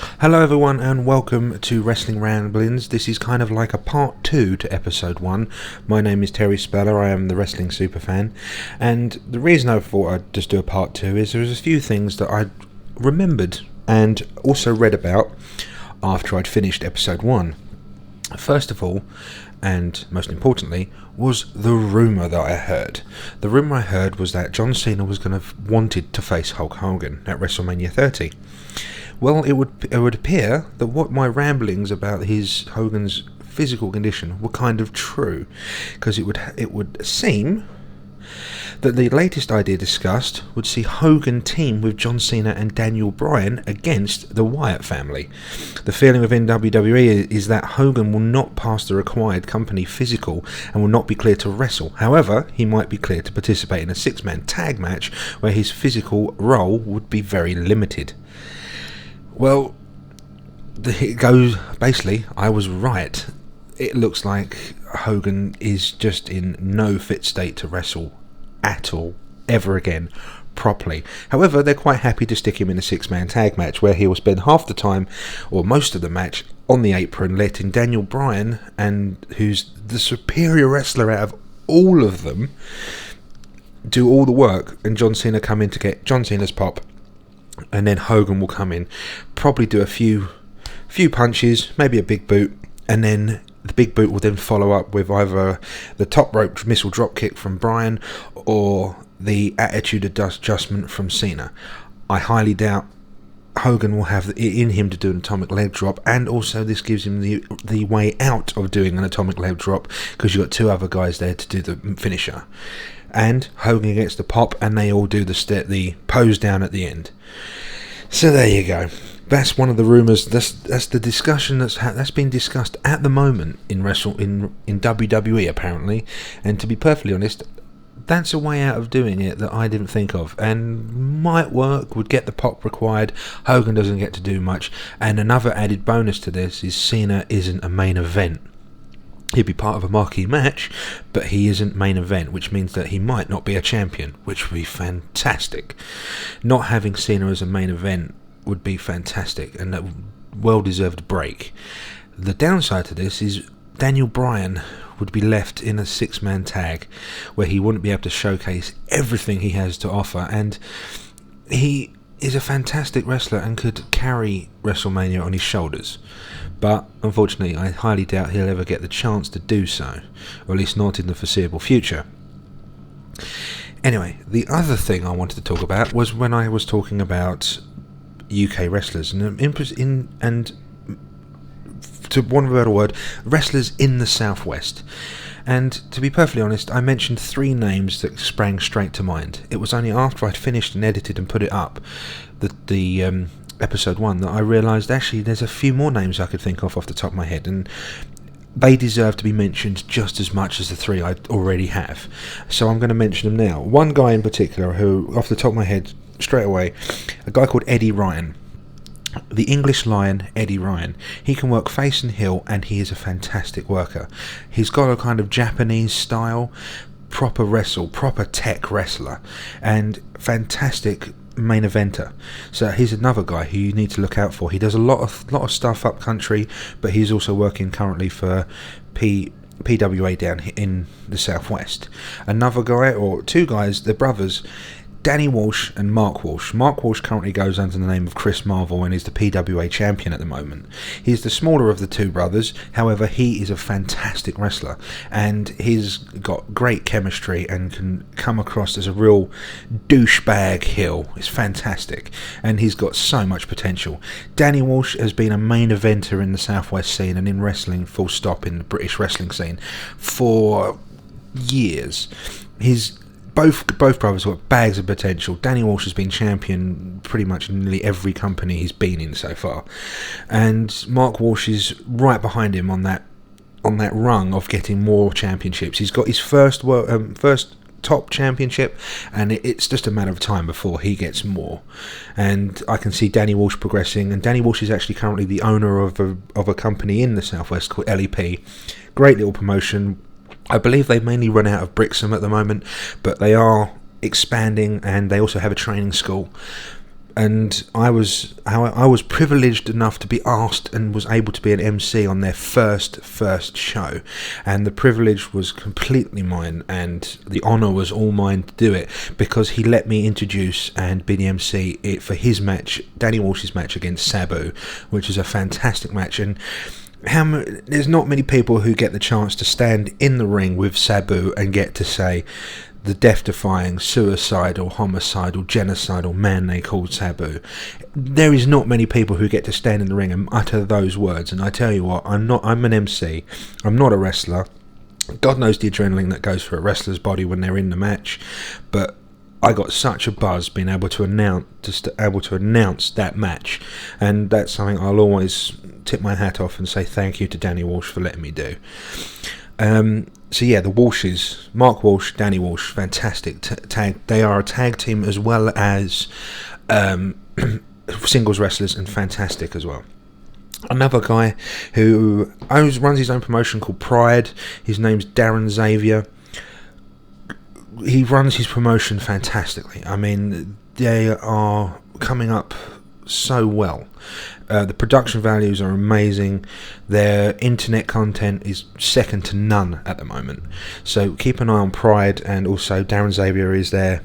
Hello everyone and welcome to Wrestling Ramblings. This is kind of like a part 2 to episode 1. My name is Terry Speller, I am the wrestling superfan, and the reason I thought I'd just do a part 2 is there was a few things that I remembered and also read about after I'd finished episode 1. First of all, and most importantly, was the rumour that I heard. The rumour I heard was that John Cena was going to wanted to face Hulk Hogan at WrestleMania 30. Well, it would appear that what my ramblings about Hogan's physical condition were kind of true, because it would seem that the latest idea discussed would see Hogan team with John Cena and Daniel Bryan against the Wyatt family. The feeling within WWE is that Hogan will not pass the required company physical and will not be cleared to wrestle. However, he might be cleared to participate in a 6-man tag match where his physical role would be very limited. Well, it goes, basically, I was right. It looks like Hogan is just in no fit state to wrestle at all, ever again, properly. However, they're quite happy to stick him in a 6-man tag match where he will spend half the time, or most of the match, on the apron, letting Daniel Bryan, who's the superior wrestler out of all of them, do all the work, and John Cena come in to get John Cena's pop. And then Hogan will come in, probably do a few punches, maybe a big boot, and then the big boot will then follow up with either the top rope missile drop kick from Bryan or the attitude adjustment from Cena. I highly doubt Hogan will have it in him to do an atomic leg drop, and also this gives him the way out of doing an atomic leg drop, because you've got two other guys there to do the finisher. And Hogan gets the pop, and they all do the pose down at the end. So there you go. That's one of the rumours. That's the discussion that's been discussed at the moment in WWE apparently. And to be perfectly honest, that's a way out of doing it that I didn't think of, and might work. Would get the pop required. Hogan doesn't get to do much, and another added bonus to this is Cena isn't a main event. He'd be part of a marquee match, but he isn't main event, which means that he might not be a champion, which would be fantastic. Not having Cena as a main event would be fantastic, and a well-deserved break. The downside to this is Daniel Bryan would be left in a 6-man tag, where he wouldn't be able to showcase everything he has to offer, and he is a fantastic wrestler and could carry WrestleMania on his shoulders. But unfortunately, I highly doubt he'll ever get the chance to do so, or at least not in the foreseeable future. Anyway, the other thing I wanted to talk about was when I was talking about UK wrestlers, and to one word, wrestlers in the Southwest. And to be perfectly honest, I mentioned 3 names that sprang straight to mind. It was only after I'd finished and edited and put it up, the episode 1, that I realised actually there's a few more names I could think of off the top of my head, and they deserve to be mentioned just as much as the 3 I already have. So I'm going to mention them now. One guy in particular who, off the top of my head, straight away, a guy called Eddie Ryan. The English Lion, Eddie Ryan. He can work face and heel, and he is a fantastic worker. He's got a kind of Japanese style, proper tech wrestler, and fantastic main eventer. So he's another guy who you need to look out for. He does a lot of stuff up country, but he's also working currently for PWA down in the Southwest. Another guy, or 2 guys, they're brothers, Danny Walsh and Mark Walsh. Mark Walsh currently goes under the name of Chris Marvel and is the PWA champion at the moment. He's the smaller of the 2 brothers, however he is a fantastic wrestler, and he's got great chemistry and can come across as a real douchebag heel. It's fantastic, and he's got so much potential. Danny Walsh has been a main eventer in the Southwest scene and in wrestling full stop in the British wrestling scene for years. Both brothers have got bags of potential. Danny Walsh has been champion pretty much in nearly every company he's been in so far, and Mark Walsh is right behind him on that rung of getting more championships. He's got his first top championship, and it's just a matter of time before he gets more. And I can see Danny Walsh progressing, and Danny Walsh is actually currently the owner of a company in the Southwest called LEP. Great little promotion. I believe they mainly run out of Brixham at the moment, but they are expanding, and they also have a training school. and I was privileged enough to be asked and was able to be an MC on their first show, and the privilege was completely mine, and the honour was all mine to do it, because he let me introduce and be the MC for his match, Danny Walsh's match against Sabu, which is a fantastic match. And there's not many people who get the chance to stand in the ring with Sabu and get to say the death-defying, suicidal, homicidal, genocidal man they called Sabu. There is not many people who get to stand in the ring and utter those words. And I tell you what, I'm an MC. I'm not a wrestler. God knows the adrenaline that goes through a wrestler's body when they're in the match, but I got such a buzz being able to announce that match, and that's something I'll always tip my hat off and say thank you to Danny Walsh for letting me do. So yeah, the Walshes, Mark Walsh, Danny Walsh, fantastic tag. They are a tag team as well as singles wrestlers, and fantastic as well. Another guy who runs his own promotion called Pride. His name's Darren Xavier. He runs his promotion fantastically. I mean, they are coming up so well. The production values are amazing. Their internet content is second to none at the moment. So keep an eye on Pride, and also Darren Xavier is their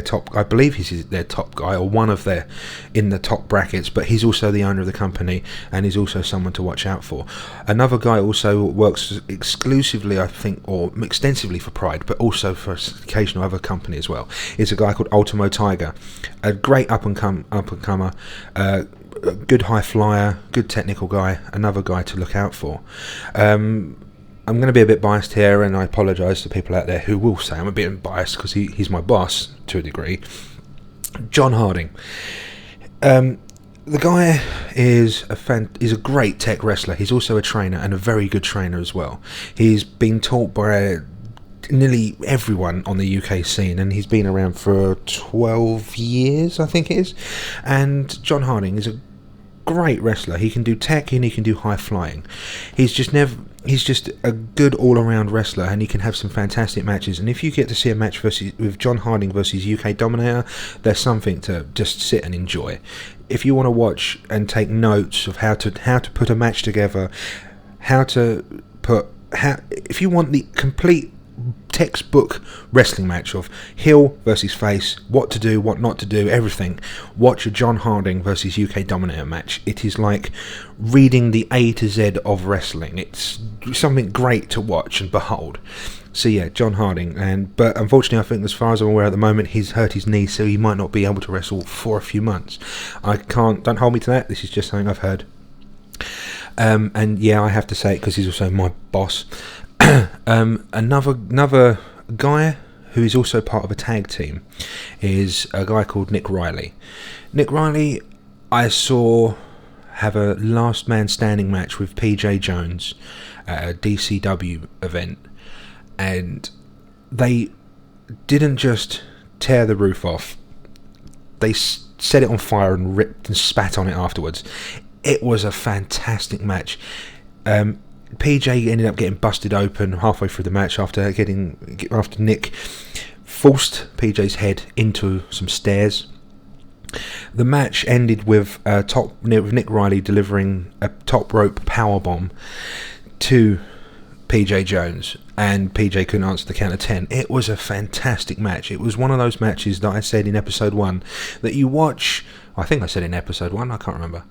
top. I believe he's their top guy, or one of their in the top brackets. But he's also the owner of the company, and he's also someone to watch out for. Another guy also works exclusively, I think, or extensively for Pride, but also for occasional other company as well. Is a guy called Ultimo Tiger, a great up and comer. A good high flyer, good technical guy, another guy to look out for. I'm going to be a bit biased here, and I apologise to people out there who will say I'm a bit biased, because he's my boss to a degree. John Harding. The guy is a great tech wrestler. He's also a trainer, and a very good trainer as well. He's been taught by nearly everyone on the UK scene, and he's been around for 12 years, I think it is. And John Harding is a great wrestler. He can do tech and he can do high flying. He's just a good all-around wrestler, and he can have some fantastic matches. And if you get to see a match with John Harding versus UK Dominator, there's something to just sit and enjoy. If you want to watch and take notes of how to put a match together, if you want the complete textbook wrestling match of heel versus face, what to do, what not to do, everything, watch a John Harding versus UK Dominator match. It is like reading the A to Z of wrestling. It's something great to watch and behold. So yeah, John Harding. But unfortunately, I think, as far as I'm aware at the moment, he's hurt his knee, so he might not be able to wrestle for a few months. Don't hold me to that. This is just something I've heard. And yeah, I have to say it because he's also my boss. Another guy who is also part of a tag team is a guy called Nick Riley. Nick Riley, I saw have a last man standing match with PJ Jones at a DCW event, and they didn't just tear the roof off, they set it on fire and ripped and spat on it afterwards. It was a fantastic match. PJ ended up getting busted open halfway through the match after Nick forced PJ's head into some stairs. The match ended with Nick Riley delivering a top rope powerbomb to PJ Jones, and PJ couldn't answer the count of 10. It was a fantastic match. It was one of those matches that I said in episode 1 that you watch. I think I said in episode 1, I can't remember.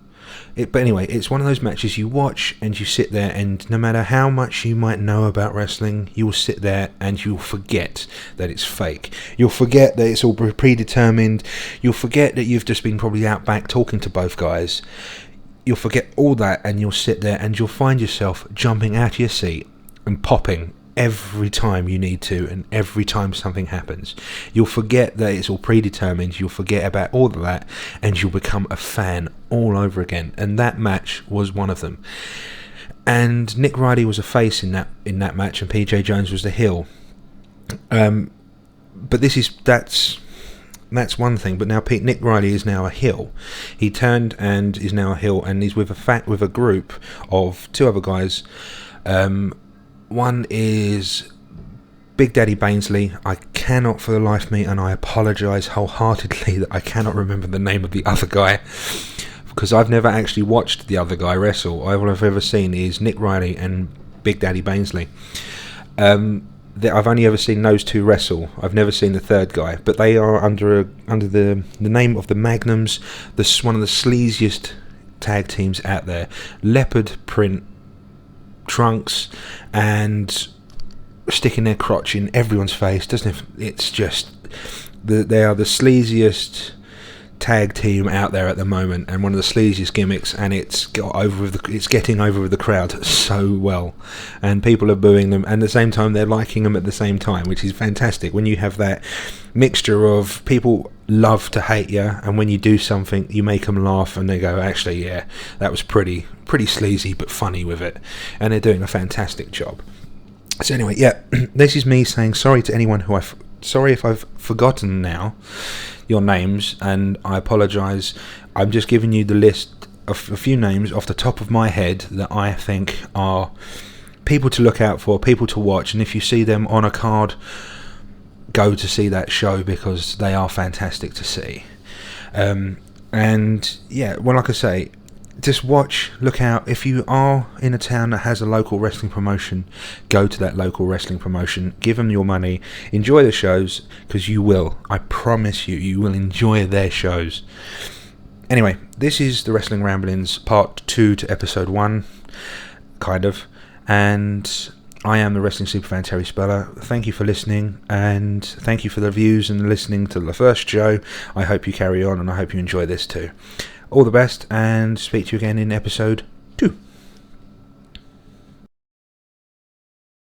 But anyway, it's one of those matches you watch and you sit there, and no matter how much you might know about wrestling, you will sit there and you'll forget that it's fake. You'll forget that it's all predetermined. You'll forget that you've just been probably out back talking to both guys. You'll forget all that, and you'll sit there and you'll find yourself jumping out of your seat and popping every time you need to, and every time something happens. You'll forget that it's all predetermined. You'll forget about all of that, and you'll become a fan all over again. And that match was one of them. And Nick Riley was a face in that match, and PJ Jones was the heel. But that's one thing. But now Nick Riley is now a heel. He turned and is now a heel, and he's with a group of two other guys. One is Big Daddy Bainsley. I cannot for the life of me, and I apologise wholeheartedly that I cannot remember the name of the other guy, because I've never actually watched the other guy wrestle. All I've ever seen is Nick Riley and Big Daddy Bainsley. I've only ever seen those two wrestle. I've never seen the third guy, but they are under the name of the Magnums, one of the sleaziest tag teams out there. Leopard print trunks and sticking their crotch in everyone's face, doesn't it? It's just they are the sleaziest tag team out there at the moment, and one of the sleaziest gimmicks, and it's getting over with the crowd so well, and people are booing them, and at the same time they're liking them at the same time, which is fantastic when you have that mixture of people love to hate you, and when you do something you make them laugh and they go, actually, yeah, that was pretty sleazy but funny with it, and they're doing a fantastic job. So anyway, yeah, this is me saying sorry to anyone sorry if I've forgotten now your names, and I apologise. I'm just giving you the list of a few names off the top of my head that I think are people to look out for, people to watch, and if you see them on a card, go to see that show, because they are fantastic to see. And yeah, well, like I say, just watch, look out. If you are in a town that has a local wrestling promotion, go to that local wrestling promotion, give them your money, enjoy the shows, because you will. I promise you will enjoy their shows. Anyway, this is the Wrestling Ramblings part 2 to episode 1, kind of, and I am the Wrestling Superfan Terry Speller. Thank you for listening, and thank you for the views and listening to the first show. I hope you carry on, and I hope you enjoy this too. All the best, and speak to you again in episode